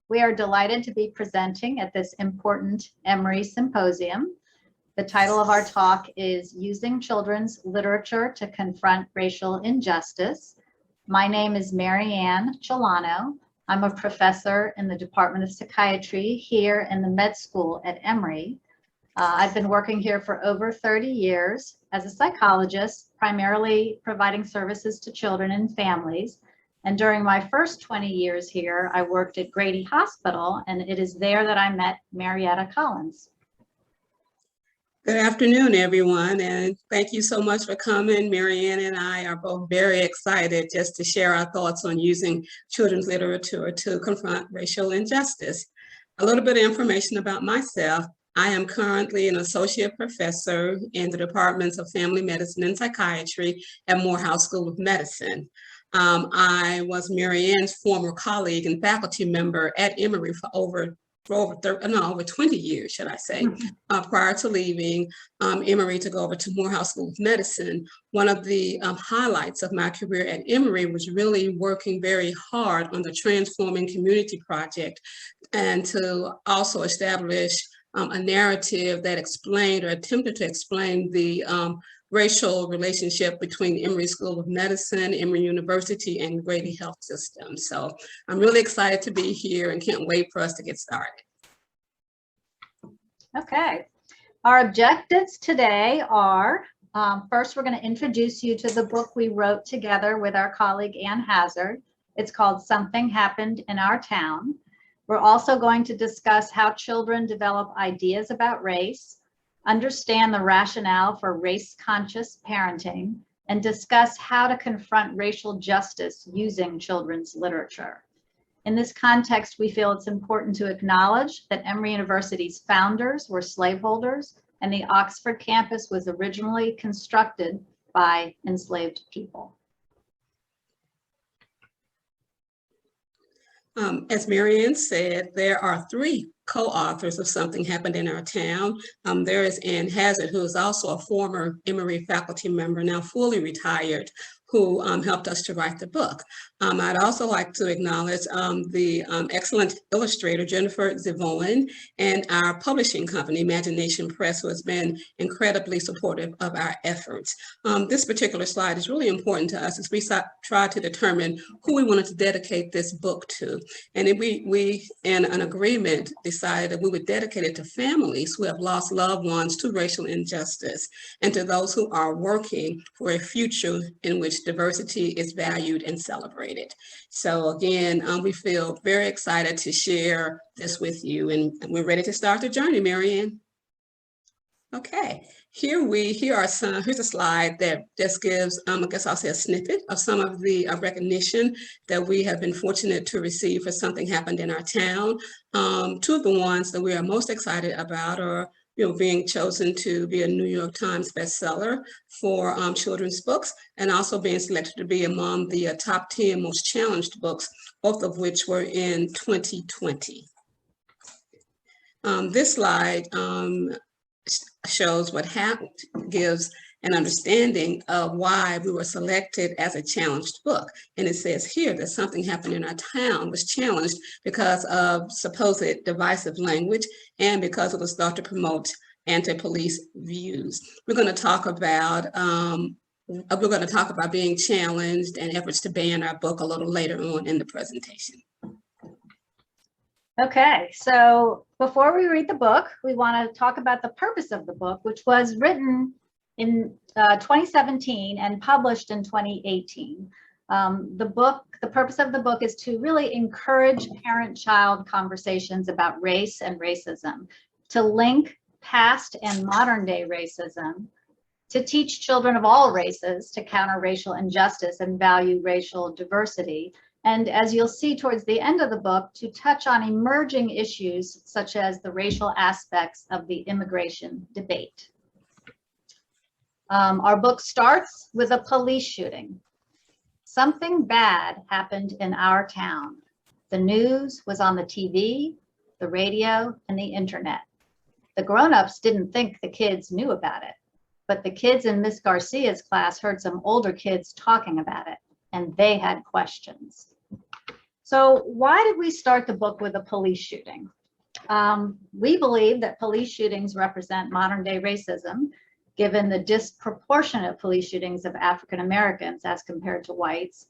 We are delighted to be presenting at this important Emory Symposium. The title of our talk is Using Children's Literature to Confront Racial Injustice. My name is Marianne Celano. I'm a professor in the Department of Psychiatry here in the med school at Emory. I've been working here for over 30 years as a psychologist, primarily providing services to children and families. And during my first 20 years here, I worked at Grady Hospital, and it is there that I met Marietta Collins. Good afternoon, everyone, and thank you so much for coming. Marianne and I are both very excited just to share our thoughts on using children's literature to confront racial injustice. A little bit of information about myself. I am currently an associate professor in the departments of family medicine and psychiatry at Morehouse School of Medicine. I was Marianne's former colleague and faculty member at Emory for over 20 years, should I say, prior to leaving Emory to go over to Morehouse School of Medicine. One of the highlights of my career at Emory was really working very hard on the Transforming Community Project and to also establish a narrative that explained or attempted to explain the racial relationship between Emory School of Medicine, Emory University, and Grady Health System. So I'm really excited to be here and can't wait for us to get started. Okay, our objectives today are, first, we're going to introduce you to the book we wrote together with our colleague Ann Hazard. It's called Something Happened in Our Town. We're also going to discuss how children develop ideas about race, understand the rationale for race-conscious parenting, and discuss how to confront racial justice using children's literature. In this context, we feel it's important to acknowledge that Emory University's founders were slaveholders, and the Oxford campus was originally constructed by enslaved people. As Marianne said, there are 3 co-authors of Something Happened in Our Town. There is Ann Hazard, who is also a former Emory faculty member, now fully retired, who helped us to write the book. I'd also like to acknowledge the excellent illustrator, Jennifer Zivone, and our publishing company, Imagination Press, who has been incredibly supportive of our efforts. This particular slide is really important to us as we try to determine who we wanted to dedicate this book to. And we in an agreement, decided that we would dedicate it to families who have lost loved ones to racial injustice and to those who are working for a future in which diversity is valued and celebrated. So again, we feel very excited to share this with you, and we're ready to start the journey, Marianne. Okay, here's a slide that just gives, I guess I'll say, a snippet of some of the recognition that we have been fortunate to receive for Something Happened in Our Town. 2 of the ones that we are most excited about are being chosen to be a New York Times bestseller for children's books, and also being selected to be among the top 10 most challenged books, both of which were in 2020. This slide shows what happened, gives an understanding of why we were selected as a challenged book. And it says here that Something Happened in Our Town was challenged because of supposed divisive language and because it was thought to promote anti-police views. We're going to talk about being challenged and efforts to ban our book a little later on in the presentation. Okay, so before we read the book, we want to talk about the purpose of the book, which was written in 2017 and published in 2018. The purpose of the book is to really encourage parent-child conversations about race and racism, to link past and modern day racism, to teach children of all races to counter racial injustice and value racial diversity, and as you'll see towards the end of the book, to touch on emerging issues such as the racial aspects of the immigration debate. Our book starts with a police shooting. Something bad happened in our town. The news was on the TV, the radio, and the internet. The grown-ups didn't think the kids knew about it, but the kids in Miss Garcia's class heard some older kids talking about it, and they had questions. So why did we start the book with a police shooting? We believe that police shootings represent modern day racism, given the disproportionate police shootings of African Americans as compared to whites.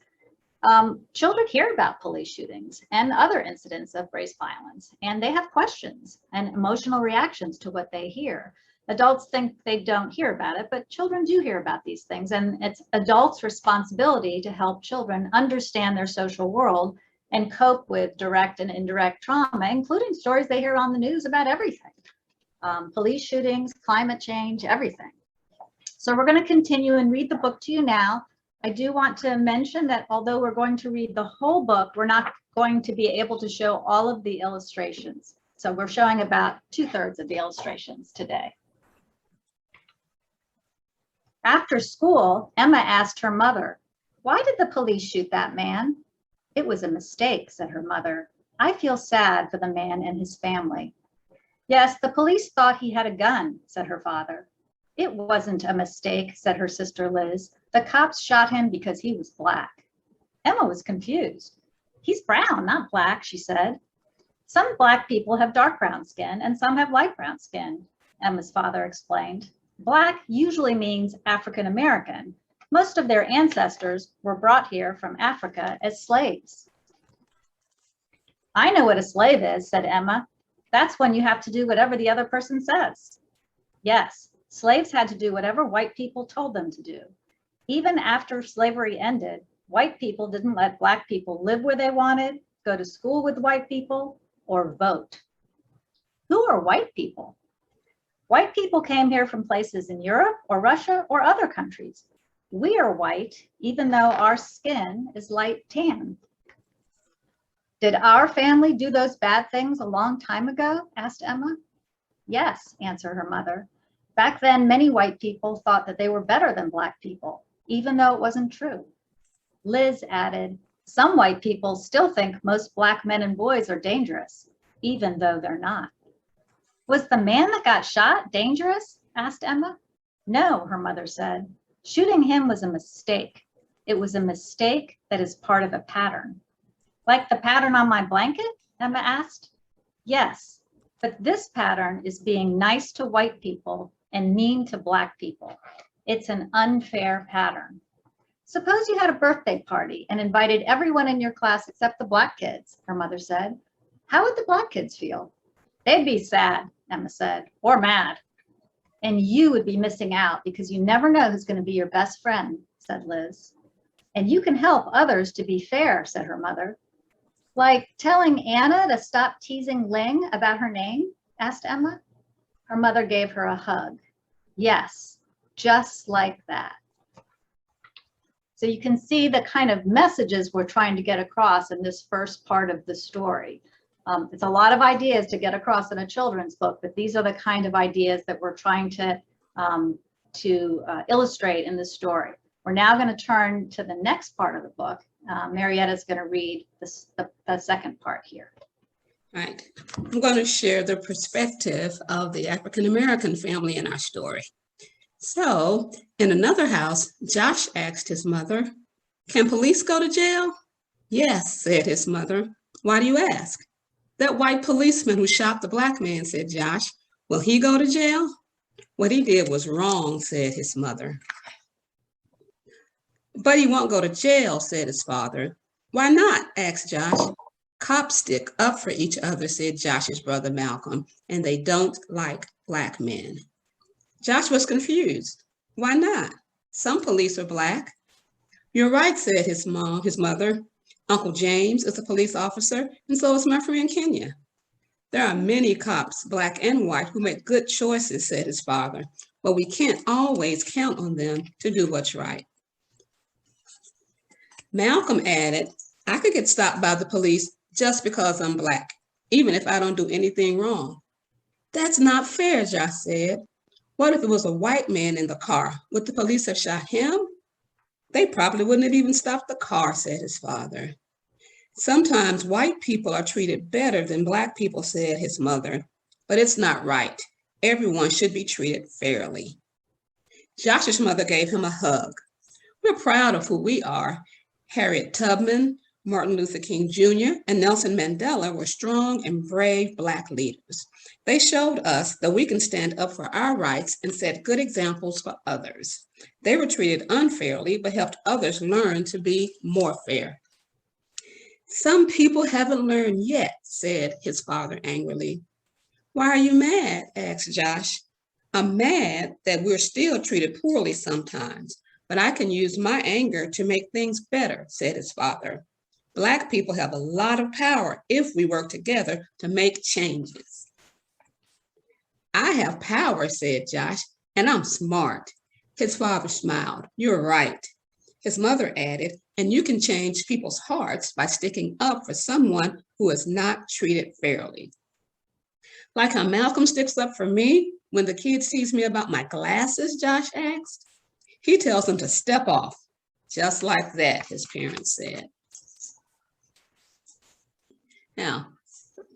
Children hear about police shootings and other incidents of race violence, and they have questions and emotional reactions to what they hear. Adults think they don't hear about it, but children do hear about these things, and it's adults' responsibility to help children understand their social world and cope with direct and indirect trauma, including stories they hear on the news about everything. Police shootings, climate change, everything. So we're going to continue and read the book to you now. I do want to mention that although we're going to read the whole book, we're not going to be able to show all of the illustrations. So we're showing about 2/3 of the illustrations today. After school, Emma asked her mother, "Why did the police shoot that man?" "It was a mistake," said her mother. "I feel sad for the man and his family." "Yes, the police thought he had a gun," said her father. "It wasn't a mistake," said her sister Liz. "The cops shot him because he was black." Emma was confused. "He's brown, not black," she said. "Some black people have dark brown skin and some have light brown skin," Emma's father explained. "Black usually means African American. Most of their ancestors were brought here from Africa as slaves." "I know what a slave is," said Emma. "That's when you have to do whatever the other person says." Yes, slaves had to do whatever white people told them to do. Even after slavery ended, white people didn't let black people live where they wanted, go to school with white people, or vote. Who are white people? White people came here from places in Europe or Russia or other countries. We are white, even though our skin is light tan. "Did our family do those bad things a long time ago?" asked Emma. "Yes," answered her mother. "Back then, many white people thought that they were better than black people, even though it wasn't true." Liz added, "Some white people still think most black men and boys are dangerous, even though they're not." "Was the man that got shot dangerous?" asked Emma. "No," her mother said. "Shooting him was a mistake. It was a mistake that is part of a pattern." "Like the pattern on my blanket?" Emma asked. "Yes, but this pattern is being nice to white people and mean to black people. It's an unfair pattern. Suppose you had a birthday party and invited everyone in your class except the black kids," her mother said. "How would the black kids feel?" "They'd be sad," Emma said, "or mad." "And you would be missing out because you never know who's going to be your best friend," said Liz. "And you can help others to be fair," said her mother. "Like telling Anna to stop teasing Ling about her name?" asked Emma. Her mother gave her a hug. "Yes, just like that." So you can see the kind of messages we're trying to get across in this first part of the story. It's a lot of ideas to get across in a children's book, but these are the kind of ideas that we're trying to illustrate in the story. We're now going to turn to the next part of the book. Marietta is going to read the second part here. Right. I'm going to share the perspective of the African American family in our story. So, in another house, Josh asked his mother, "Can police go to jail?" "Yes," said his mother. "Why do you ask?" "That white policeman who shot the black man," said Josh. "Will he go to jail?" "What he did was wrong," said his mother. "But he won't go to jail," said his father. "Why not?" asked Josh. "Cops stick up for each other," said Josh's brother Malcolm, "and they don't like black men." Josh was confused. "Why not? Some police are black." "You're right," said his mother. "Uncle James is a police officer, and so is my friend Kenya." "There are many cops, black and white, who make good choices," said his father, "but we can't always count on them to do what's right." Malcolm added, "I could get stopped by the police just because I'm black, even if I don't do anything wrong." "That's not fair," Josh said. "What if it was a white man in the car? Would the police have shot him?" "They probably wouldn't have even stopped the car," said his father. "Sometimes white people are treated better than black people," said his mother, "but it's not right. Everyone should be treated fairly." Josh's mother gave him a hug. "We're proud of who we are. Harriet Tubman, Martin Luther King Jr. and Nelson Mandela were strong and brave Black leaders. They showed us that we can stand up for our rights and set good examples for others. They were treated unfairly, but helped others learn to be more fair. Some people haven't learned yet, said his father angrily. Why are you mad? Asked Josh. I'm mad that we're still treated poorly sometimes, but I can use my anger to make things better, said his father. Black people have a lot of power if we work together to make changes. I have power, said Josh, and I'm smart. His father smiled. You're right. His mother added, and you can change people's hearts by sticking up for someone who is not treated fairly. Like how Malcolm sticks up for me when the kid sees me about my glasses, Josh asked. He tells them to step off. Just like that, his parents said. Now,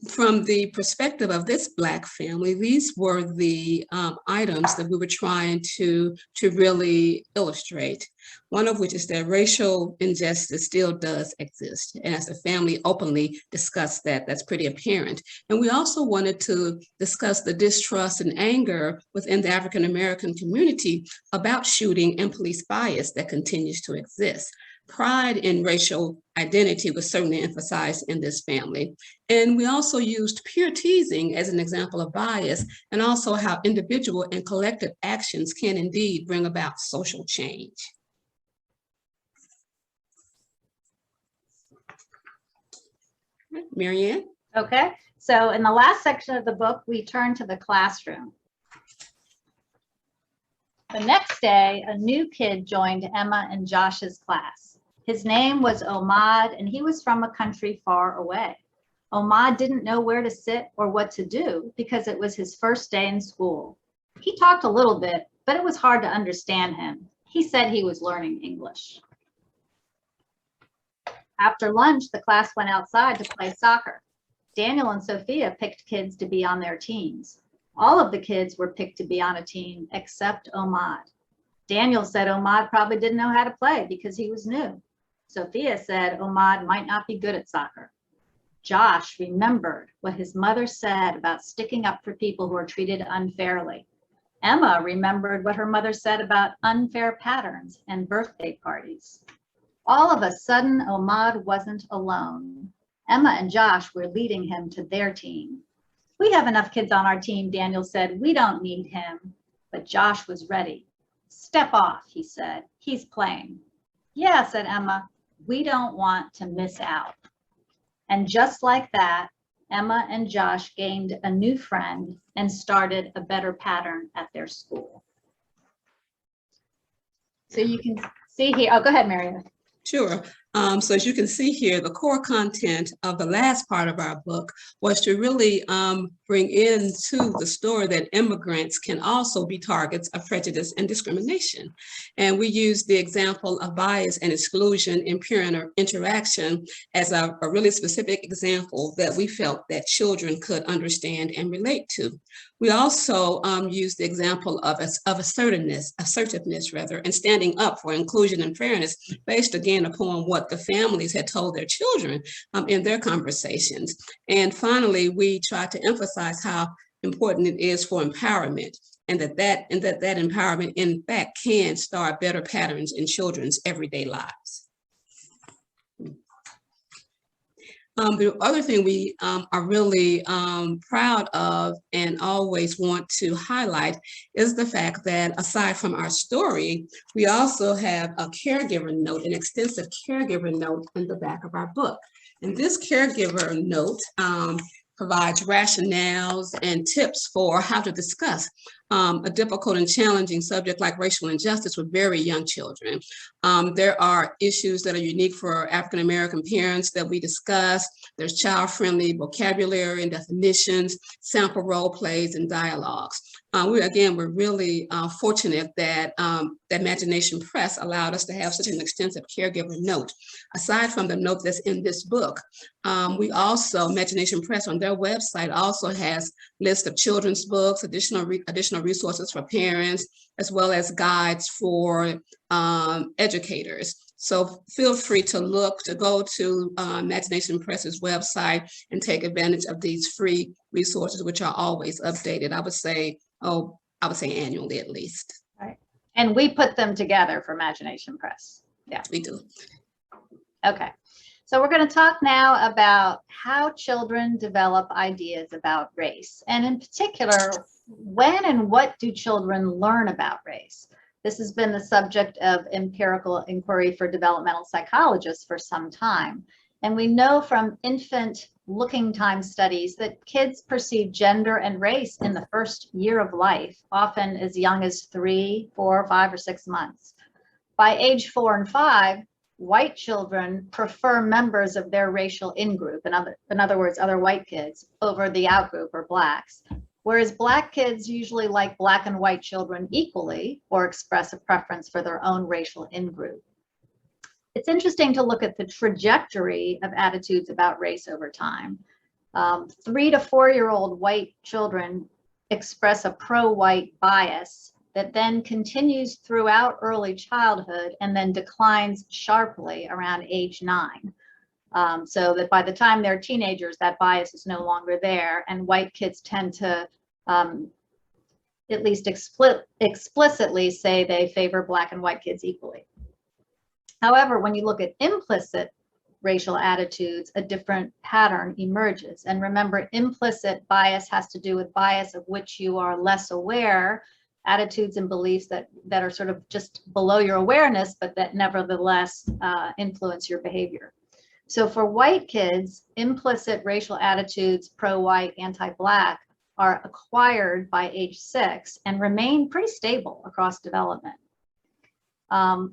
from the perspective of this Black family, these were the items that we were trying to really illustrate. One of which is that racial injustice still does exist. And as the family openly discussed that, that's pretty apparent. And we also wanted to discuss the distrust and anger within the African-American community about shooting and police bias that continues to exist. Pride in racial identity was certainly emphasized in this family. And we also used peer teasing as an example of bias, and also how individual and collective actions can indeed bring about social change. Marianne? Okay, so in the last section of the book, we turn to the classroom. The next day, a new kid joined Emma and Josh's class. His name was Omad, and he was from a country far away. Omad didn't know where to sit or what to do because it was his first day in school. He talked a little bit, but it was hard to understand him. He said he was learning English. After lunch, the class went outside to play soccer. Daniel and Sophia picked kids to be on their teams. All of the kids were picked to be on a team except Omad. Daniel said Omad probably didn't know how to play because he was new. Sophia said Omad might not be good at soccer. Josh remembered what his mother said about sticking up for people who are treated unfairly. Emma remembered what her mother said about unfair patterns and birthday parties. All of a sudden, Omad wasn't alone. Emma and Josh were leading him to their team. We have enough kids on our team, Daniel said. We don't need him. But Josh was ready. Step off, he said. He's playing. Yeah, said Emma. We don't want to miss out. And just like that, Emma and Josh gained a new friend and started a better pattern at their school. So you can see here, oh, go ahead, Marianne. Sure. So as you can see here, the core content of the last part of our book was to really bring into the story that immigrants can also be targets of prejudice and discrimination. And we used the example of bias and exclusion in peer interaction as a really specific example that we felt that children could understand and relate to. We also used the example of assertiveness, and standing up for inclusion and fairness based again upon what the families had told their children in their conversations. And finally, we tried to emphasize how important it is for empowerment, and that empowerment in fact can start better patterns in children's everyday lives. The other thing we are really proud of and always want to highlight is the fact that aside from our story, we also have a caregiver note, an extensive caregiver note in the back of our book. And this caregiver note provides rationales and tips for how to discuss a difficult and challenging subject like racial injustice with very young children. There are issues that are unique for African-American parents that we discuss. There's child-friendly vocabulary and definitions, sample role plays and dialogues. we're really fortunate that the Imagination Press allowed us to have such an extensive caregiver note. Aside from the note that's in this book, we also, Imagination Press on their website also has lists of children's books, additional resources for parents, as well as guides for educators. So feel free to go to Imagination Press's website and take advantage of these free resources, which are always updated. I would say annually at least. Right. And we put them together for Imagination Press. Yeah, we do. Okay. So we're going to talk now about how children develop ideas about race. And in particular, when and what do children learn about race? This has been the subject of empirical inquiry for developmental psychologists for some time. And we know from infant looking time studies that kids perceive gender and race in the first year of life, often as young as 3, 4, 5, or 6 months. By age 4 and 5, white children prefer members of their racial in-group, in other words, other white kids, over the out-group or blacks. Whereas black kids usually like black and white children equally or express a preference for their own racial in-group. It's interesting to look at the trajectory of attitudes about race over time. 3 to 4-year-old white children express a pro-white bias that then continues throughout early childhood and then declines sharply around age 9. So that by the time they're teenagers, that bias is no longer there, and white kids tend to at least explicitly say they favor black and white kids equally. However, when you look at implicit racial attitudes, a different pattern emerges. And remember, implicit bias has to do with bias of which you are less aware, attitudes and beliefs that are sort of just below your awareness, but that nevertheless influence your behavior. So for white kids, implicit racial attitudes, pro-white, anti-black, are acquired by age 6 and remain pretty stable across development.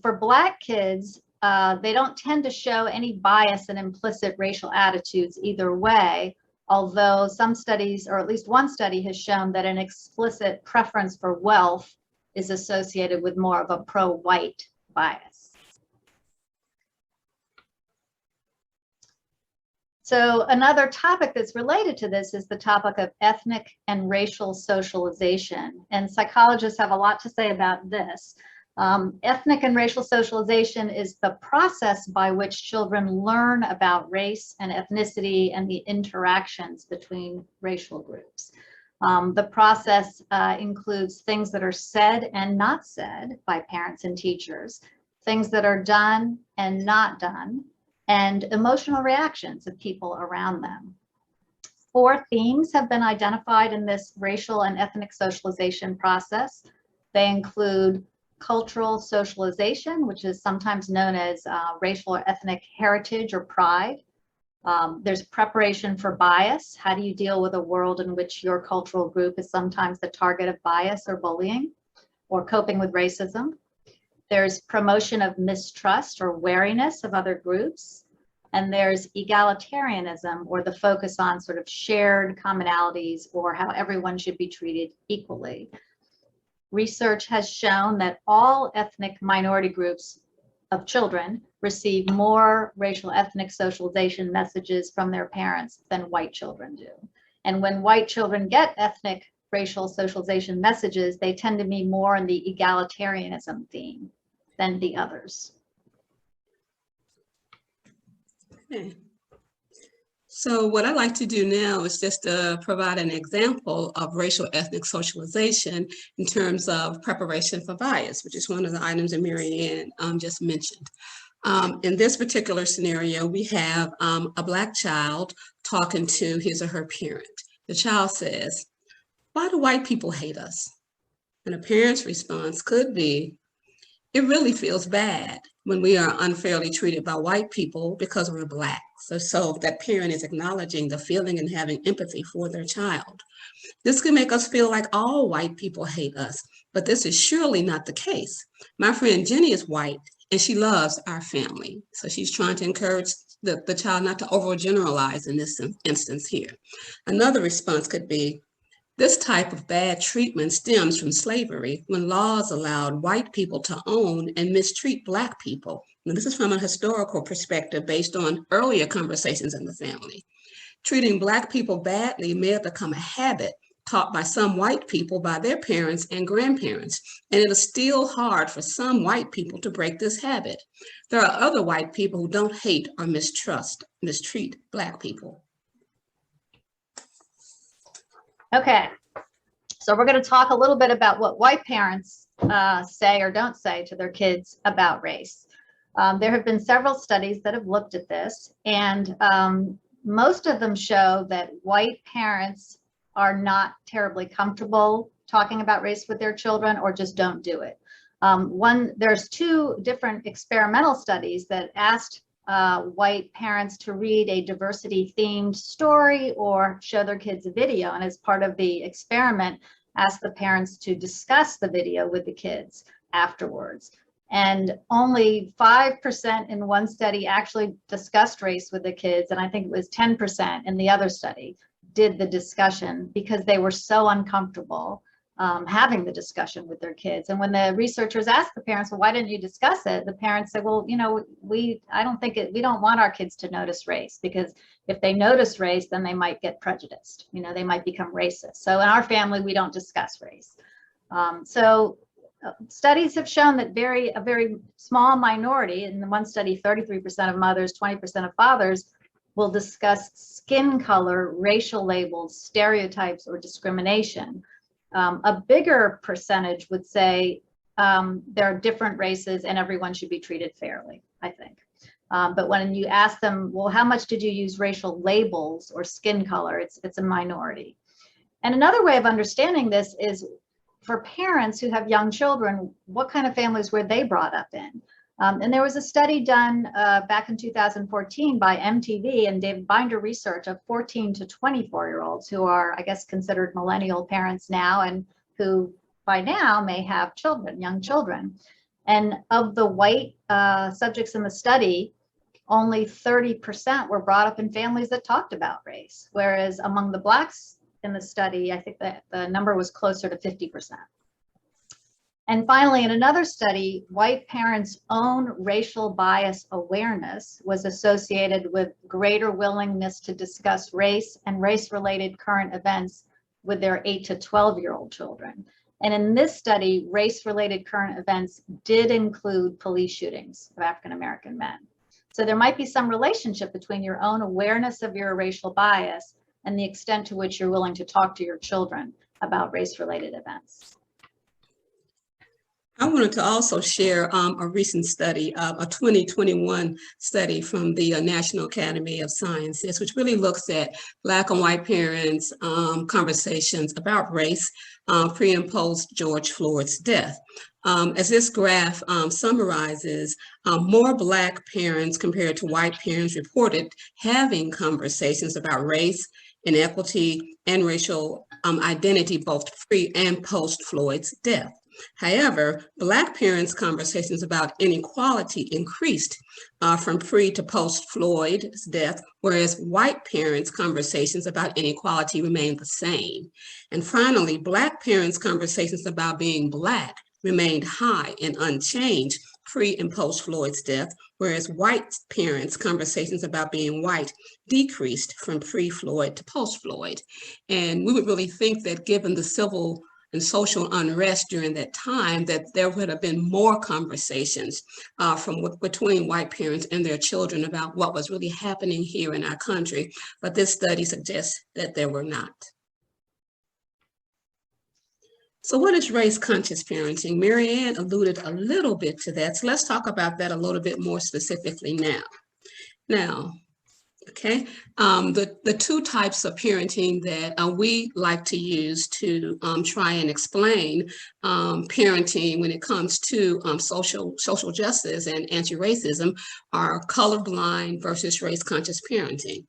For black kids, they don't tend to show any bias and implicit racial attitudes either way, although some studies, or at least one study, has shown that an explicit preference for wealth is associated with more of a pro-white bias. So another topic that's related to this is the topic of ethnic and racial socialization. And psychologists have a lot to say about this. Ethnic and racial socialization is the process by which children learn about race and ethnicity and the interactions between racial groups. The process includes things that are said and not said by parents and teachers, things that are done and not done, and emotional reactions of people around them. 4 themes have been identified in this racial and ethnic socialization process. They include cultural socialization, which is sometimes known as racial or ethnic heritage or pride. There's preparation for bias. How do you deal with a world in which your cultural group is sometimes the target of bias or bullying, or coping with racism? There's promotion of mistrust or wariness of other groups. And there's egalitarianism, or the focus on sort of shared commonalities or how everyone should be treated equally. Research has shown that all ethnic minority groups of children receive more racial ethnic socialization messages from their parents than white children do. And when white children get ethnic racial socialization messages, they tend to be more in the egalitarianism theme than the others. Okay. So what I'd like to do now is just provide an example of racial ethnic socialization in terms of preparation for bias, which is one of the items that Marianne just mentioned. In this particular scenario, we have a Black child talking to his or her parent. The child says, "Why do white people hate us?" And a parent's response could be, "It really feels bad when we are unfairly treated by white people because we're Black." So that parent is acknowledging the feeling and having empathy for their child. This can make us feel like all white people hate us, but this is surely not the case. My friend Jenny is white and she loves our family. So she's trying to encourage the child not to overgeneralize in this instance here. Another response could be, This type of bad treatment stems from slavery, when laws allowed white people to own and mistreat Black people. Now, this is from a historical perspective based on earlier conversations in the family. Treating Black people badly may have become a habit taught by some white people by their parents and grandparents, and it is still hard for some white people to break this habit. There are other white people who don't hate or mistreat Black people. Okay, so we're going to talk a little bit about what white parents say or don't say to their kids about race. There have been several studies that have looked at this, and most of them show that white parents are not terribly comfortable talking about race with their children, or just don't do it. There's two different experimental studies that asked white parents to read a diversity themed story or show their kids a video, and as part of the experiment asked the parents to discuss the video with the kids afterwards. And only 5% in one study actually discussed race with the kids, and I think it was 10% in the other study did the discussion because they were so uncomfortable having the discussion with their kids. And when the researchers asked the parents, well, why didn't you discuss it? The parents said, well, you know, we don't want our kids to notice race, because if they notice race, then they might get prejudiced. You know, they might become racist. So in our family, we don't discuss race. Studies have shown that a very small minority, in the one study, 33% of mothers, 20% of fathers, will discuss skin color, racial labels, stereotypes, or discrimination. A bigger percentage would say there are different races and everyone should be treated fairly, I think. But when you ask them, well, how much did you use racial labels or skin color? It's a minority. And another way of understanding this is for parents who have young children, what kind of families were they brought up in? And there was a study done back in 2014 by MTV and David Binder Research of 14 to 24-year-olds who are, I guess, considered millennial parents now, and who by now may have children, young children. And of the white subjects in the study, only 30% were brought up in families that talked about race, whereas among the Blacks in the study, I think that the number was closer to 50%. And finally, in another study, white parents' own racial bias awareness was associated with greater willingness to discuss race and race-related current events with their 8 to 12-year-old children. And in this study, race-related current events did include police shootings of African-American men. So there might be some relationship between your own awareness of your racial bias and the extent to which you're willing to talk to your children about race-related events. I wanted to also share a recent study, a 2021 study from the National Academy of Sciences, which really looks at Black and white parents' conversations about race pre and post George Floyd's death. As this graph summarizes, more Black parents compared to white parents reported having conversations about race, inequity, and racial identity both pre and post Floyd's death. However, Black parents' conversations about inequality increased from pre to post Floyd's death, whereas white parents' conversations about inequality remained the same. And finally, Black parents' conversations about being Black remained high and unchanged pre and post Floyd's death, whereas white parents' conversations about being white decreased from pre-Floyd to post-Floyd. And we would really think that given the civil and social unrest during that time, that there would have been more conversations between white parents and their children about what was really happening here in our country. But this study suggests that there were not. So what is race-conscious parenting? Marianne alluded a little bit to that. So let's talk about that a little bit more specifically now. Okay, the two types of parenting that we like to use to try and explain parenting when it comes to social justice and anti-racism are colorblind versus race-conscious parenting.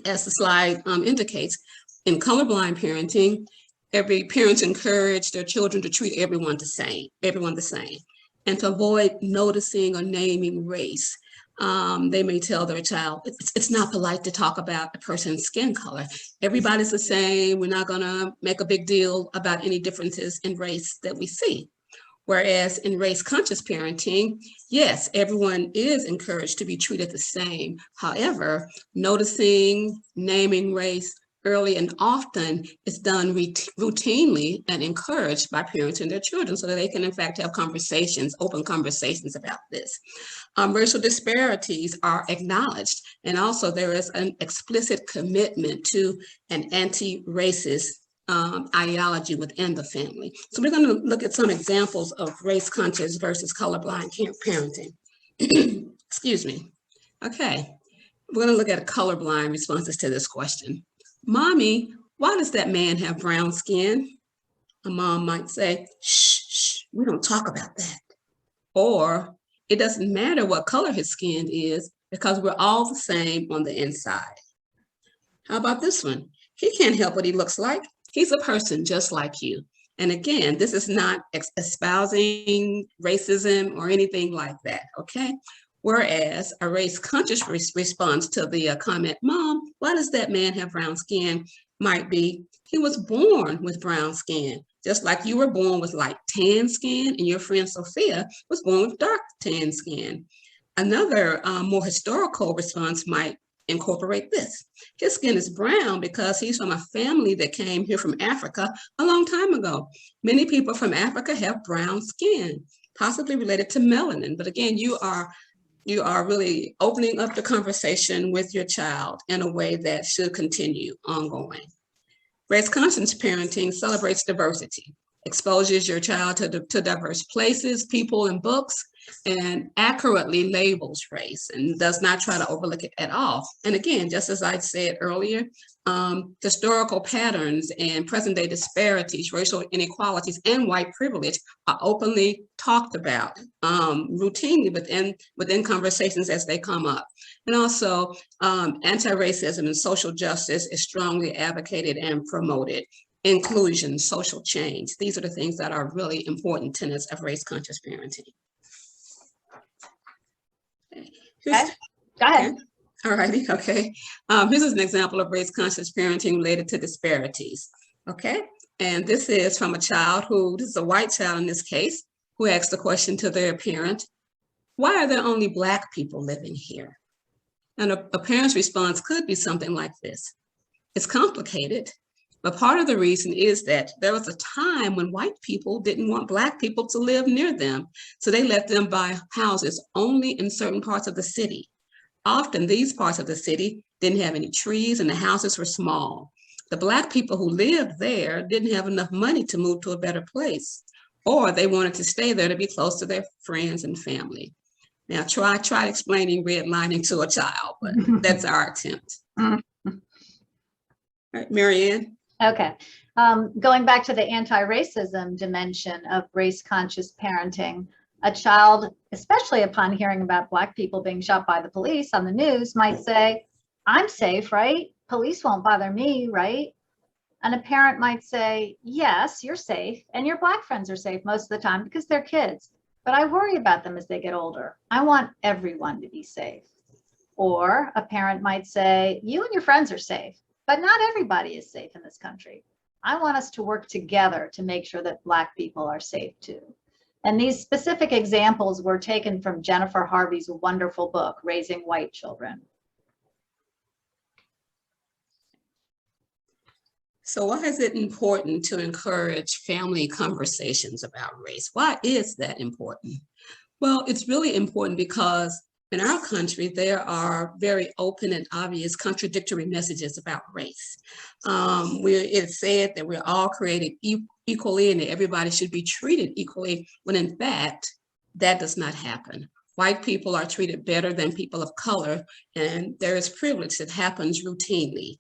As the slide indicates, in colorblind parenting, every parents encourage their children to treat everyone the same, and to avoid noticing or naming race. They may tell their child, it's not polite to talk about a person's skin color. Everybody's the same. We're not going to make a big deal about any differences in race that we see. Whereas in race-conscious parenting, yes, everyone is encouraged to be treated the same. However, noticing, naming race early and often is done routinely and encouraged by parents and their children so that they can in fact have conversations, open conversations about this. Racial disparities are acknowledged, and also there is an explicit commitment to an anti-racist ideology within the family. So we're going to look at some examples of race-conscious versus colorblind parenting. Excuse me. Okay, we're going to look at colorblind responses to this question. Mommy, why does that man have brown skin? A mom might say, shh, shh, we don't talk about that. Or, it doesn't matter what color his skin is because we're all the same on the inside. How about this one? He can't help what he looks like. He's a person just like you. And again, this is not espousing racism or anything like that, okay? Whereas a race-conscious response to the comment, Mom, why does that man have brown skin? Might be, he was born with brown skin, just like you were born with light tan skin and your friend Sophia was born with dark tan skin. Another more historical response might incorporate this. His skin is brown because he's from a family that came here from Africa a long time ago. Many people from Africa have brown skin, possibly related to melanin. But again, you are really opening up the conversation with your child in a way that should continue ongoing. Race-conscious parenting celebrates diversity, exposes your child to diverse places, people, and books, and accurately labels race and does not try to overlook it at all. And again, just as I said earlier, historical patterns and present-day disparities, racial inequalities, and white privilege are openly talked about routinely within conversations as they come up. And also, anti-racism and social justice is strongly advocated and promoted. Inclusion, social change. These are the things that are really important tenets of race-conscious parenting. Okay. Go ahead. Okay. All righty, okay. This is an example of race-conscious parenting related to disparities, okay? And this is from a child this is a white child in this case, who asked the question to their parent, why are there only Black people living here? And a parent's response could be something like this. It's complicated, but part of the reason is that there was a time when white people didn't want Black people to live near them, so they let them buy houses only in certain parts of the city. Often these parts of the city didn't have any trees and the houses were small. The Black people who lived there didn't have enough money to move to a better place, or they wanted to stay there to be close to their friends and family. Now try explaining redlining to a child, but that's our attempt. All right, Marianne. Okay, going back to the anti-racism dimension of race-conscious parenting, a child, especially upon hearing about Black people being shot by the police on the news, might say, I'm safe, right? Police won't bother me, right? And a parent might say, yes, you're safe, and your Black friends are safe most of the time because they're kids, but I worry about them as they get older. I want everyone to be safe. Or a parent might say, you and your friends are safe, but not everybody is safe in this country. I want us to work together to make sure that Black people are safe too. And these specific examples were taken from Jennifer Harvey's wonderful book, Raising White Children. So why is it important to encourage family conversations about race? Why is that important? Well, it's really important because in our country, there are very open and obvious contradictory messages about race. It's said that we're all created equally and that everybody should be treated equally, when in fact, that does not happen. White people are treated better than people of color, and there is privilege that happens routinely.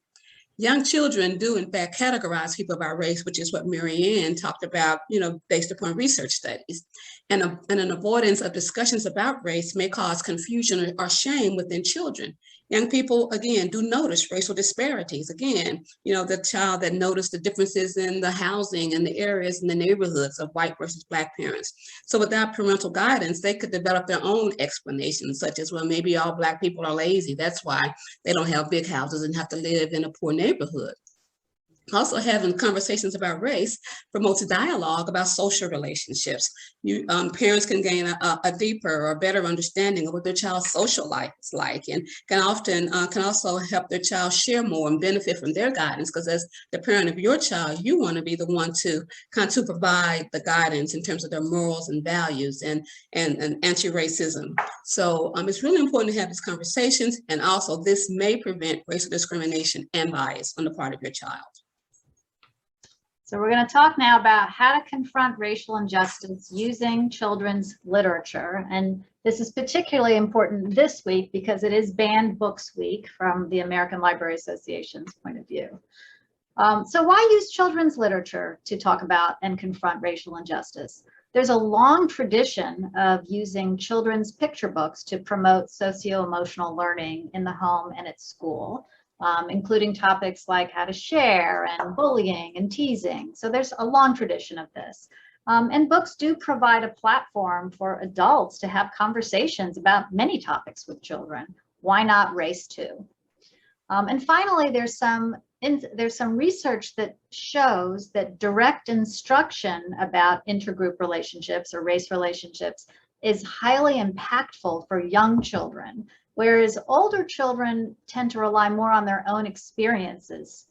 Young children do, in fact, categorize people by race, which is what Marianne talked about, based upon research studies. And an avoidance of discussions about race may cause confusion or shame within children. Young people, again, do notice racial disparities. Again, you know, the child that noticed the differences in the housing and the areas and the neighborhoods of white versus Black parents. So without parental guidance, they could develop their own explanations, such as, well, maybe all Black people are lazy. That's why they don't have big houses and have to live in a poor neighborhood. Also, having conversations about race promotes dialogue about social relationships. Parents can gain a deeper or better understanding of what their child's social life is like, and can also help their child share more and benefit from their guidance, because as the parent of your child, you want to be the one to provide the guidance in terms of their morals and values and anti-racism. So it's really important to have these conversations, and also this may prevent racial discrimination and bias on the part of your child. So we're going to talk now about how to confront racial injustice using children's literature. And this is particularly important this week because it is Banned Books Week from the American Library Association's point of view. So why use children's literature to talk about and confront racial injustice? There's a long tradition of using children's picture books to promote socio-emotional learning in the home and at school. Including topics like how to share and bullying and teasing. So there's a long tradition of this. And books do provide a platform for adults to have conversations about many topics with children. Why not race too? And finally, there's some research that shows that direct instruction about intergroup relationships or race relationships is highly impactful for young children. Whereas older children tend to rely more on their own experiences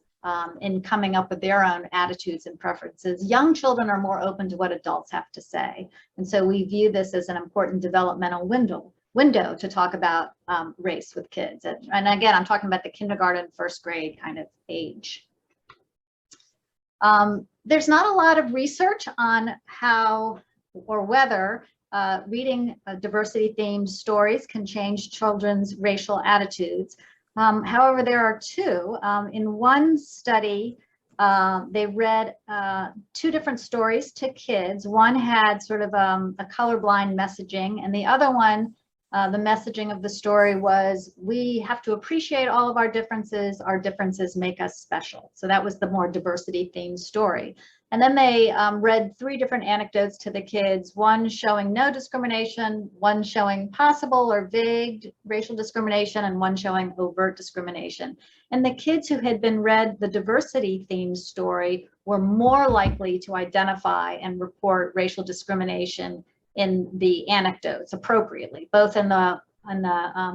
in coming up with their own attitudes and preferences. Young children are more open to what adults have to say. And so we view this as an important developmental window to talk about race with kids. And again, I'm talking about the kindergarten, first grade kind of age. There's not a lot of research on how or whether reading diversity-themed stories can change children's racial attitudes. However, there are two. In one study, they read two different stories to kids. One had sort of a colorblind messaging, and the other one, the messaging of the story was, we have to appreciate all of our differences make us special. So that was the more diversity-themed story. And then they read three different anecdotes to the kids, one showing no discrimination, one showing possible or vague racial discrimination, and one showing overt discrimination. And the kids who had been read the diversity-themed story were more likely to identify and report racial discrimination in the anecdotes appropriately, both in the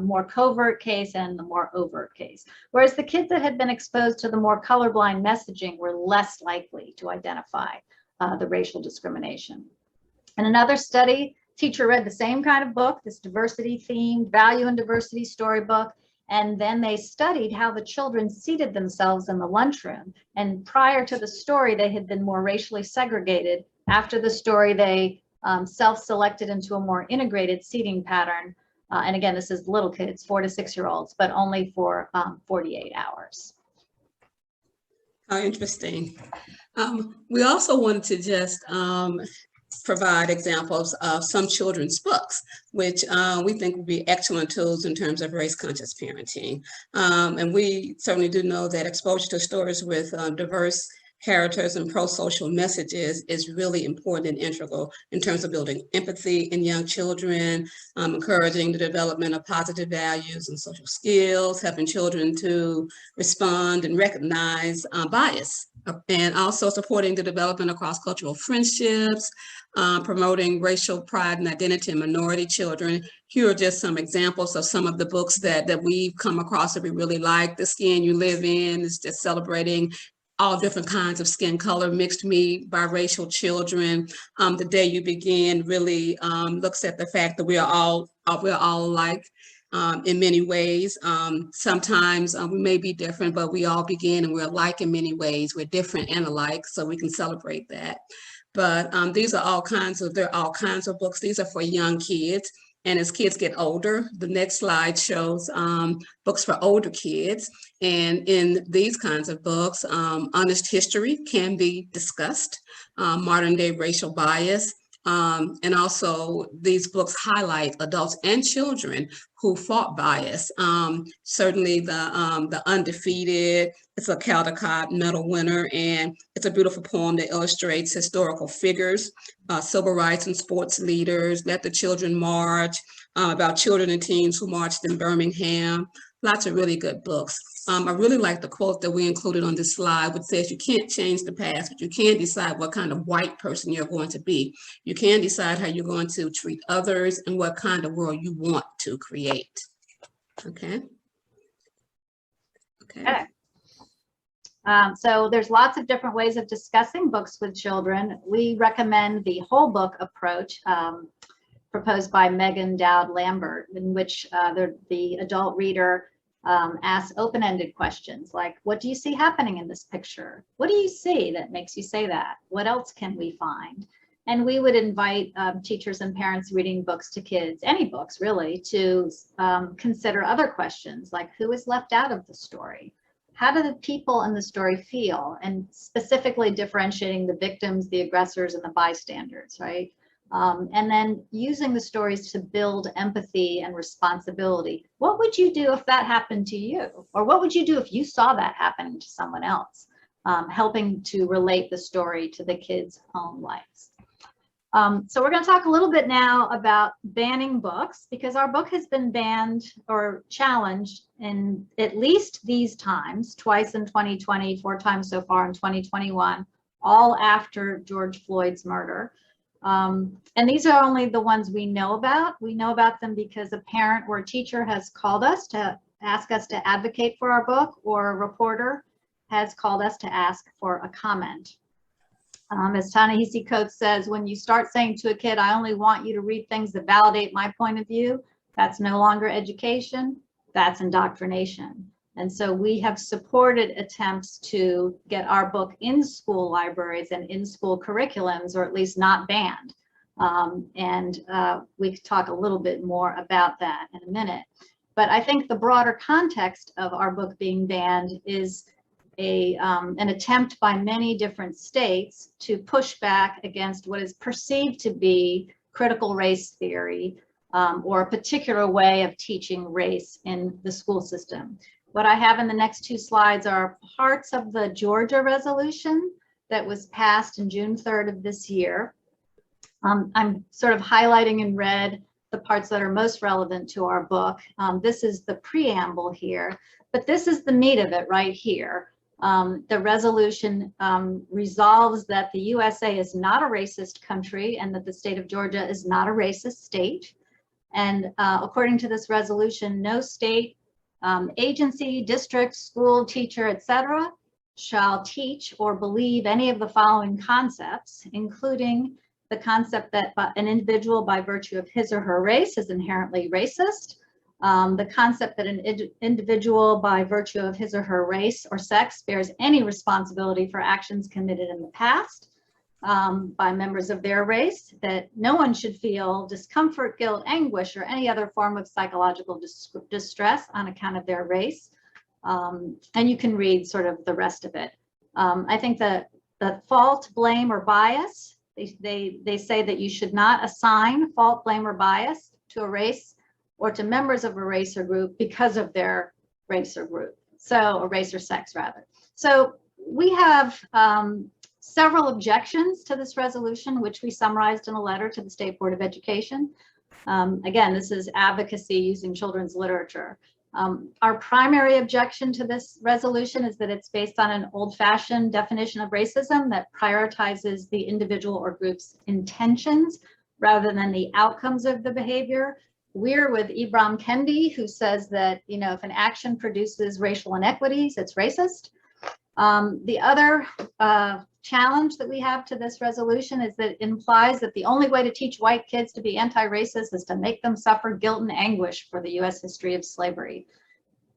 more covert case and the more overt case. Whereas the kids that had been exposed to the more colorblind messaging were less likely to identify the racial discrimination. In another study, teacher read the same kind of book, this diversity-themed value and diversity storybook, and then they studied how the children seated themselves in the lunchroom. And prior to the story, they had been more racially segregated. After the story, they self-selected into a more integrated seating pattern. And again, this is little kids, 4 to 6 year olds, but only for 48 hours. How interesting. We also wanted to just provide examples of some children's books, which we think would be excellent tools in terms of race-conscious parenting. And we certainly do know that exposure to stories with diverse characters and pro-social messages is really important and integral in terms of building empathy in young children, encouraging the development of positive values and social skills, helping children to respond and recognize bias, and also supporting the development of cross-cultural friendships, promoting racial pride and identity in minority children. Here are just some examples of some of the books that we've come across that we really like. The Skin You Live In is just celebrating all different kinds of skin color, mixed meat, biracial children. The Day You Begin really looks at the fact that we're all alike in many ways. Sometimes we may be different, but we all begin and we're alike in many ways. We're different and alike, so we can celebrate that. But there are all kinds of books. These are for young kids. And as kids get older, the next slide shows books for older kids. And in these kinds of books, honest history can be discussed, modern day racial bias, And also these books highlight adults and children who fought bias. Certainly the Undefeated, it's a Caldecott Medal winner, and it's a beautiful poem that illustrates historical figures, civil rights and sports leaders, Let the Children March, about children and teens who marched in Birmingham. Lots of really good books. I really like the quote that we included on this slide, which says, you can't change the past, but you can decide what kind of white person you're going to be. You can decide how you're going to treat others and what kind of world you want to create. Okay. Okay. So there's lots of different ways of discussing books with children. We recommend the whole book approach proposed by Megan Dowd Lambert, in which the adult reader asks open-ended questions like, what do you see happening in this picture? What do you see that makes you say that? What else can we find? And we would invite teachers and parents reading books to kids, any books really, to consider other questions like, who is left out of the story? How do the people in the story feel? And specifically differentiating the victims, the aggressors, and the bystanders, right? And then using the stories to build empathy and responsibility. What would you do if that happened to you? Or what would you do if you saw that happening to someone else? Helping to relate the story to the kids' own lives. So we're going to talk a little bit now about banning books, because our book has been banned or challenged in at least these times, twice in 2020, 4 times so far in 2021, all after George Floyd's murder. And these are only the ones we know about. We know about them because a parent or a teacher has called us to ask us to advocate for our book, or a reporter has called us to ask for a comment. As Ta-Nehisi Coates says, when you start saying to a kid, I only want you to read things that validate my point of view, that's no longer education, that's indoctrination. And so we have supported attempts to get our book in school libraries and in school curriculums, or at least not banned. We could talk a little bit more about that in a minute. But I think the broader context of our book being banned is an attempt by many different states to push back against what is perceived to be critical race theory, or a particular way of teaching race in the school system. What I have in the next 2 slides are parts of the Georgia resolution that was passed in June 3rd of this year. I'm sort of highlighting in red the parts that are most relevant to our book. This is the preamble here, but this is the meat of it right here. The resolution resolves that the USA is not a racist country and that the state of Georgia is not a racist state. And according to this resolution, no state, agency, district, school, teacher, etc., shall teach or believe any of the following concepts, including the concept that an individual by virtue of his or her race is inherently racist, the concept that an individual by virtue of his or her race or sex bears any responsibility for actions committed in the past by members of their race, that no one should feel discomfort, guilt, anguish, or any other form of psychological distress on account of their race. And you can read sort of the rest of it. I think that the fault, blame, or bias, they say that you should not assign fault, blame, or bias to a race or to members of a race or group because of their race or group, or race or sex rather. So we have several objections to this resolution, which we summarized in a letter to the State Board of Education. Again, this is advocacy using children's literature. Our primary objection to this resolution is that it's based on an old-fashioned definition of racism that prioritizes the individual or group's intentions rather than the outcomes of the behavior. We're with Ibram Kendi, who says that, if an action produces racial inequities, it's racist. The other challenge that we have to this resolution is that it implies that the only way to teach white kids to be anti-racist is to make them suffer guilt and anguish for the U.S. history of slavery.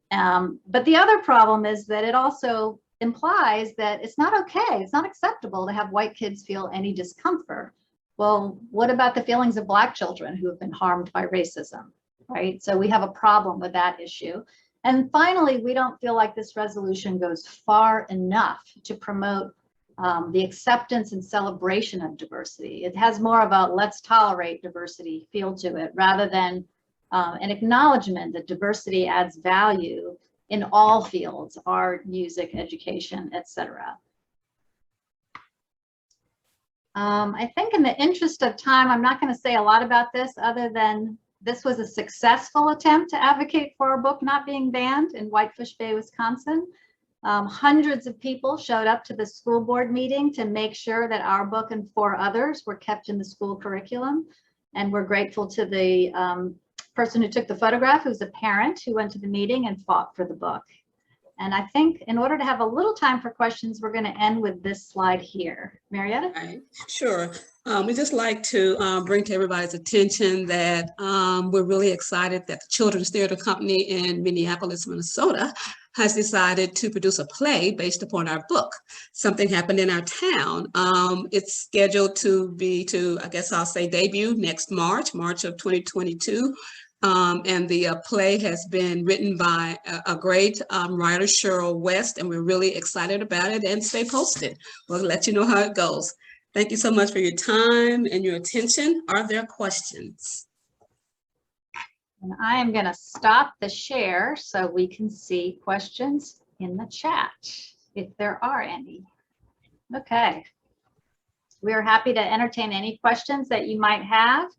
But the other problem is that it also implies that it's not okay, it's not acceptable to have white kids feel any discomfort. Well, what about the feelings of Black children who have been harmed by racism, right? So we have a problem with that issue. And finally, we don't feel like this resolution goes far enough to promote the acceptance and celebration of diversity. It has more of a let's tolerate diversity feel to it, rather than an acknowledgement that diversity adds value in all fields, art, music, education, etc. I think in the interest of time, I'm not going to say a lot about this other than this was a successful attempt to advocate for our book not being banned in Whitefish Bay, Wisconsin. Hundreds of people showed up to the school board meeting to make sure that our book and 4 others were kept in the school curriculum. And we're grateful to the person who took the photograph, who's a parent who went to the meeting and fought for the book. And I think in order to have a little time for questions, we're going to end with this slide here. Marietta? Right. Sure. We'd just like to bring to everybody's attention that we're really excited that the Children's Theater Company in Minneapolis, Minnesota, has decided to produce a play based upon our book, Something Happened in Our Town. It's scheduled to I guess I'll say debut next March of 2022. And the play has been written by a great writer, Cheryl West, and we're really excited about it, and stay posted. We'll let you know how it goes. Thank you so much for your time and your attention. Are there questions? And I am going to stop the share so we can see questions in the chat, if there are any. Okay. We are happy to entertain any questions that you might have.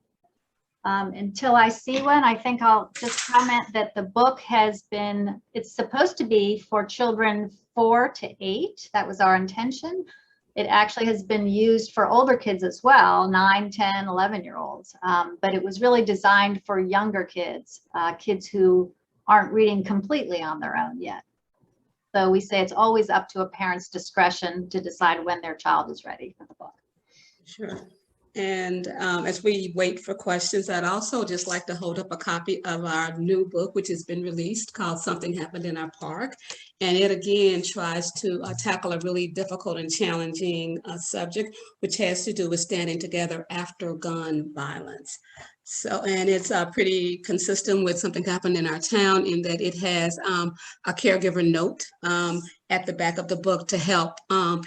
Until I see one, I think I'll just comment that the book it's supposed to be for children 4 to 8. That was our intention. It actually has been used for older kids as well, 9, 10, 11-year-olds. But it was really designed for younger kids, kids who aren't reading completely on their own yet. So we say it's always up to a parent's discretion to decide when their child is ready for the book. Sure. And as we wait for questions, I'd also just like to hold up a copy of our new book, which has been released, called Something Happened in Our Park. And it again tries to tackle a really difficult and challenging subject, which has to do with standing together after gun violence. So, and it's pretty consistent with Something Happened in Our Town in that it has a caregiver note at the back of the book to help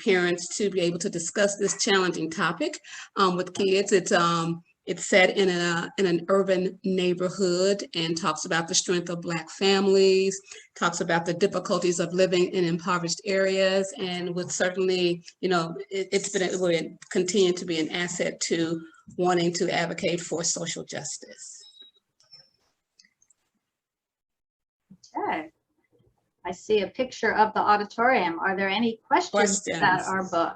parents to be able to discuss this challenging topic with kids. It's set in an urban neighborhood and talks about the strength of Black families, talks about the difficulties of living in impoverished areas, and would certainly, it will continue to be an asset to wanting to advocate for social justice. Okay. I see a picture of the auditorium. Are there any questions about our book?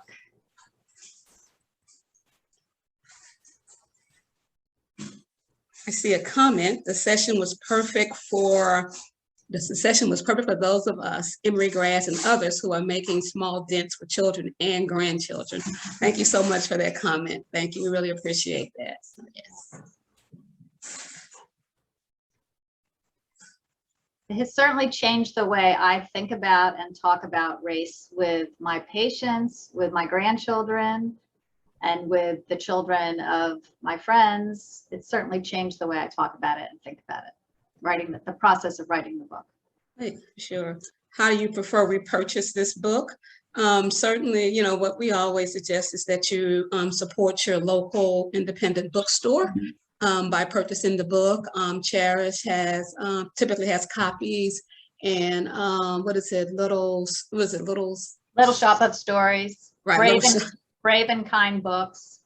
I see a comment. The session was perfect for those of us, Emory grads and others who are making small dents for children and grandchildren. Thank you so much for that comment. Thank you. We really appreciate that. Yes. It has certainly changed the way I think about and talk about race with my patients, with my grandchildren, and with the children of my friends. It's certainly changed the way I talk about it and think about it. The process of writing the book. Right, sure. How do you prefer we purchase this book? Certainly, what we always suggest is that you support your local independent bookstore by purchasing the book. Cherish typically has copies, and Little Shop of Stories, right? Brave and Kind Books.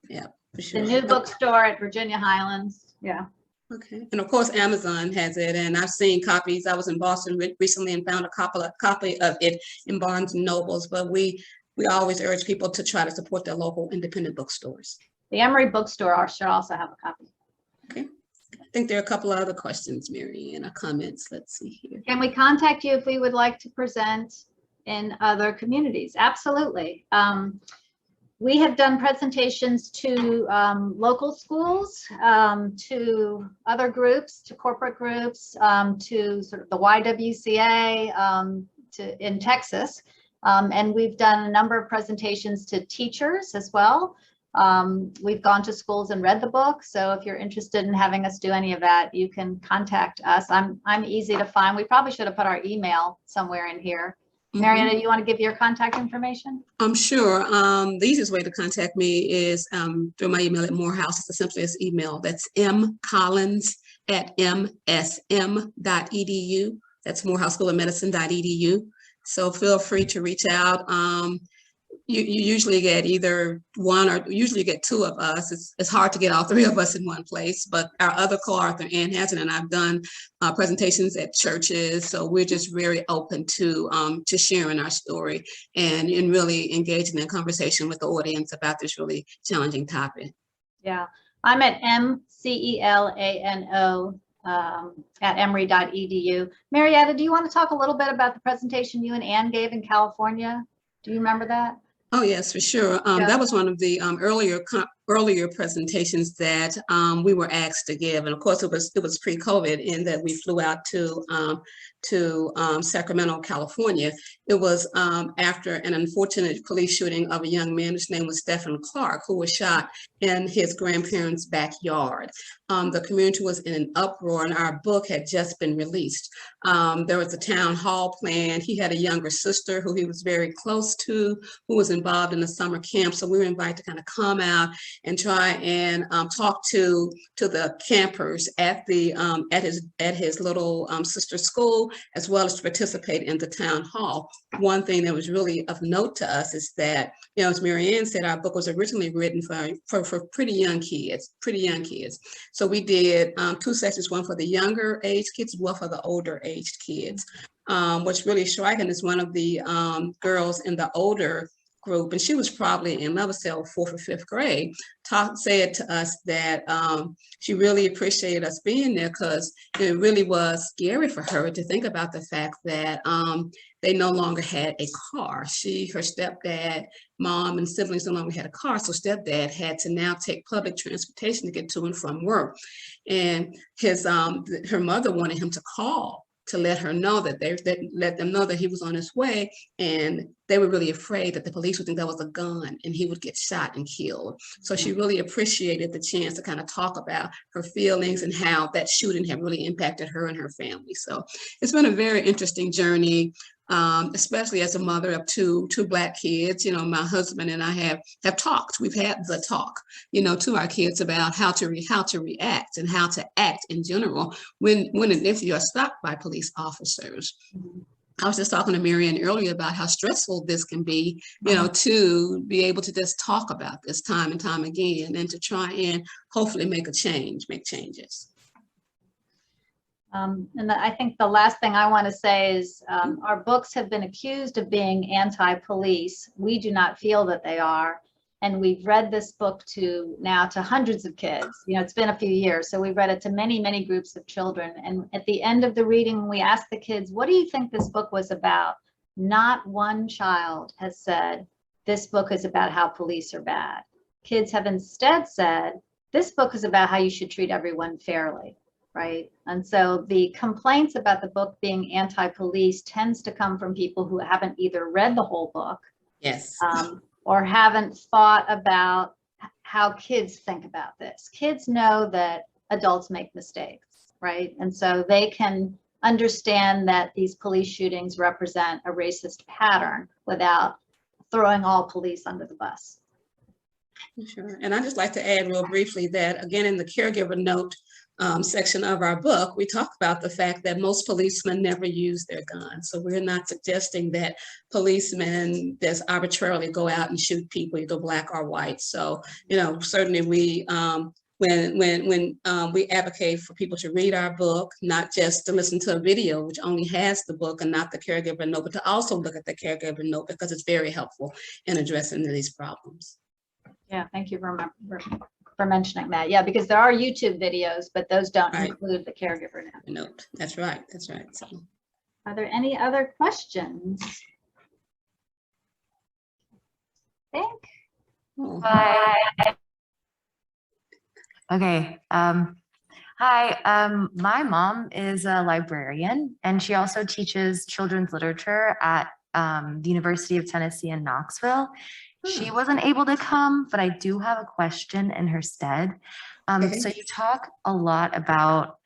Yeah, for sure. The new bookstore at Virginia Highlands. Yeah. Okay, and of course Amazon has it, and I've seen copies. I was in Boston recently and found a copy of it in Barnes and Nobles. But we always urge people to try to support their local independent bookstores. The Emory bookstore should also have a copy. Okay, I think there are a couple of other questions, Marianne, or comments. Let's see here. Can we contact you if we would like to present in other communities? Absolutely. We have done presentations to local schools, to other groups, to corporate groups, to sort of the YWCA in Texas. And we've done a number of presentations to teachers as well. We've gone to schools and read the book. So if you're interested in having us do any of that, you can contact us. I'm easy to find. We probably should have put our email somewhere in here. Marietta, you want to give your contact information? I'm sure. The easiest way to contact me is through my email at Morehouse. It's the simplest email. That's mcollins@msm.edu. That's Morehouse School of Medicine.edu. So feel free to reach out. You usually get either one or usually you get two of us. It's hard to get all three of us in one place, but our other co-author, Ann Hazard, and I've done presentations at churches. So we're just very open to sharing our story and really engaging in conversation with the audience about this really challenging topic. Yeah, I'm at MCELANO at emory.edu. Marietta, do you want to talk a little bit about the presentation you and Ann gave in California? Do you remember that? Oh, yes, for sure. That was one of the earlier presentations that we were asked to give, and of course it was pre-COVID in that we flew out to Sacramento, California. It was after an unfortunate police shooting of a young man whose name was Stephen Clark, who was shot in his grandparents' backyard. The community was in an uproar, and our book had just been released. There was a town hall planned. He had a younger sister who he was very close to, who was involved in the summer camp. So we were invited to kind of come out and try and talk to the campers at his little sister's school, as well as to participate in the town hall. One thing that was really of note to us is that, you know, as Marianne said, our book was originally written for pretty young kids. So we did two sessions, one for the younger age kids, one for the older aged kids. What's really striking is one of the girls in the older group, and she was probably in, I would say, 4th or 5th grade, said to us that she really appreciated us being there because it really was scary for her to think about the fact that they no longer had a car. Her stepdad, mom, and siblings no longer had a car, so stepdad had to now take public transportation to get to and from work. And her mother wanted him to call to let her know that let them know that he was on his way, and they were really afraid that the police would think that was a gun and he would get shot and killed. So she really appreciated the chance to kind of talk about her feelings and how that shooting had really impacted her and her family. So it's been a very interesting journey, especially as a mother of two Black kids. You know, my husband and I have talked. We've had the talk, you know, to our kids about how to react and how to act in general when and if you are stopped by police officers. I was just talking to Marianne earlier about how stressful this can be, you know, to be able to just talk about this time and time again and to try and hopefully make changes. And I think the last thing I want to say is our books have been accused of being anti-police. We do not feel that they are. And we've read this book to hundreds of kids. You know, it's been a few years, so we've read it to many, many groups of children. And at the end of the reading, we asked the kids, what do you think this book was about? Not one child has said, this book is about how police are bad. Kids have instead said, this book is about how you should treat everyone fairly, right? And so the complaints about the book being anti-police tends to come from people who haven't either read the whole book, yes, or haven't thought about how kids think about this. Kids know that adults make mistakes, right? And so they can understand that these police shootings represent a racist pattern without throwing all police under the bus. Sure. And I'd just like to add real briefly that, again, in the Caregiver Note section of our book, we talk about the fact that most policemen never use their guns. So we're not suggesting that policemen just arbitrarily go out and shoot people, either Black or white. So, you know, certainly we, when we advocate for people to read our book, not just to listen to a video, which only has the book and not the Caregiver Note, but to also look at the Caregiver Note because it's very helpful in addressing these problems. Yeah, thank you for mentioning that. Yeah, because there are YouTube videos, but those don't include the Caregiver Note. That's right. That's right. So, are there any other questions? I think. oh. Hi. Okay. Hi. My mom is a librarian, and she also teaches children's literature at the University of Tennessee in Knoxville. She wasn't able to come, but I do have a question in her stead. So you talk a lot about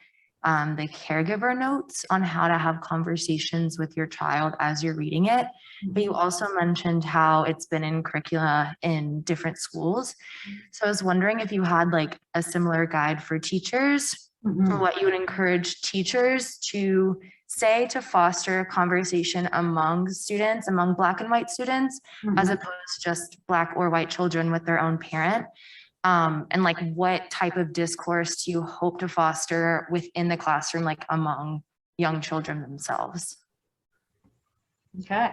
the caregiver notes on how to have conversations with your child as you're reading it. But you also mentioned how it's been in curricula in different schools. So I was wondering if you had like a similar guide for teachers, or what you would encourage teachers to say to foster a conversation among students, among Black and white students, as opposed to just Black or white children with their own parent. And like what type of discourse do you hope to foster within the classroom, like among young children themselves? Okay.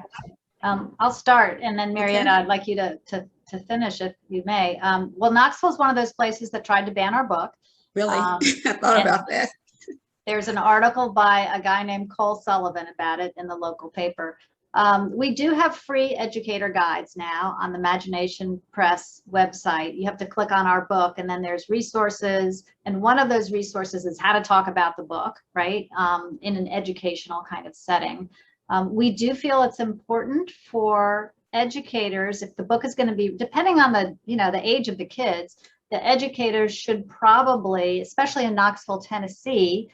I'll start, and then Marietta, Okay. I'd like you to finish if you may. Well, Knoxville is one of those places that tried to ban our book. Really? Um, I thought about that. There's an article by a guy named Cole Sullivan about it in the local paper. We do have free educator guides now on the Imagination Press website. You have to click on our book, and then there's resources. And one of those resources is how to talk about the book, right? In an educational kind of setting. We do feel it's important for educators, if the book is going to be, depending on the, the age of the kids, the educators should probably, especially in Knoxville, Tennessee,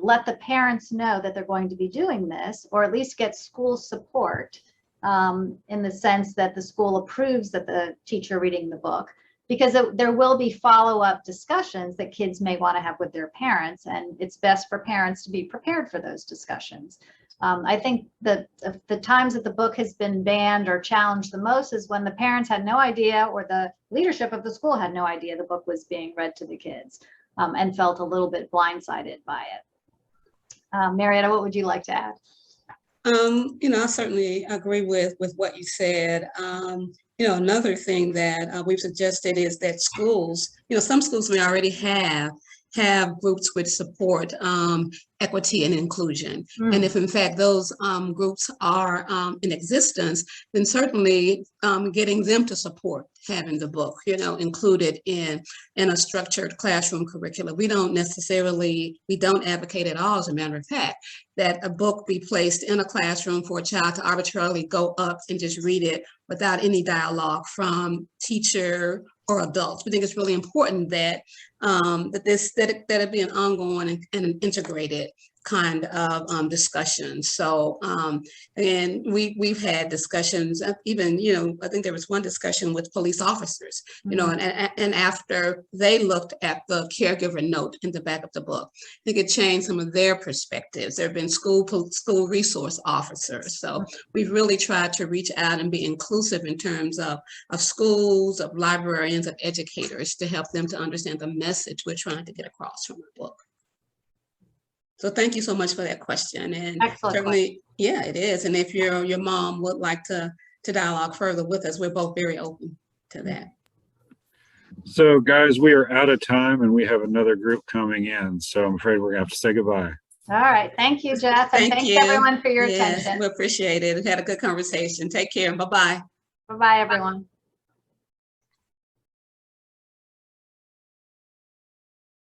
let the parents know that they're going to be doing this, or at least get school support in the sense that the school approves that the teacher reading the book, because there will be follow-up discussions that kids may want to have with their parents, and it's best for parents to be prepared for those discussions. I think that the times that the book has been banned or challenged the most is when the parents had no idea, or the leadership of the school had no idea the book was being read to the kids, and felt a little bit blindsided by it. Marietta, what would you like to add? I certainly agree with what you said. Another thing that we've suggested is that schools, some schools may already have groups which support equity and inclusion. And if in fact those groups are in existence, then certainly getting them to support having the book, included in a structured classroom curriculum. We don't advocate at all, as a matter of fact, that a book be placed in a classroom for a child to arbitrarily go up and just read it without any dialogue from teacher or adults. We think it's really important that that it be an ongoing and an integrated kind of discussion. So and we've had discussions, even I think there was one discussion with police officers, and after they looked at the caregiver note in the back of the book, I think it changed some of their perspectives. There have been school resource officers. So we've really tried to reach out and be inclusive in terms of schools, of librarians, of educators, to help them to understand the message we're trying to get across from the book. So thank you so much for that question. And Excellent certainly, question. yeah, it is. And if your mom would like to dialogue further with us, we're both very open to that. So guys, we are out of time and we have another group coming in. So I'm afraid we're gonna have to say goodbye. All right. Thank you, Jeff. And thanks everyone for your attention. We appreciate it. We had a good conversation. Take care. Bye-bye. Bye-bye, everyone.